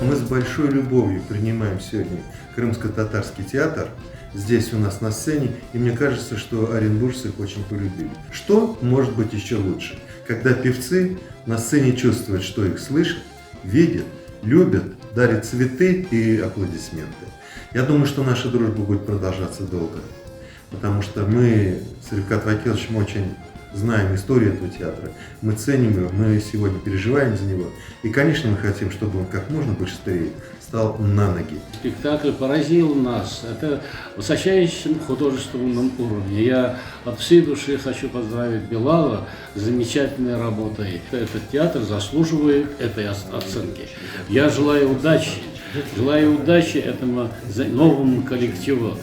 Мы с большой любовью принимаем сегодня Крымско-татарский театр здесь у нас на сцене, и мне кажется, что оренбуржцы их очень полюбили. Что может быть еще лучше, когда певцы на сцене чувствуют, что их слышат, видят, любят, дарят цветы и аплодисменты. Я думаю, что наша дружба будет продолжаться долго, потому что мы с Рифкат Вакиловичем очень знаем историю этого театра, мы ценим его, мы сегодня переживаем за него. И, конечно, мы хотим, чтобы он как можно быстрее стал на ноги. Спектакль поразил нас. Это высочайшем художественном уровне. Я от всей души хочу поздравить Билала с замечательной работой. Этот театр заслуживает этой оценки. Я желаю удачи. Желаю удачи этому новому коллективу.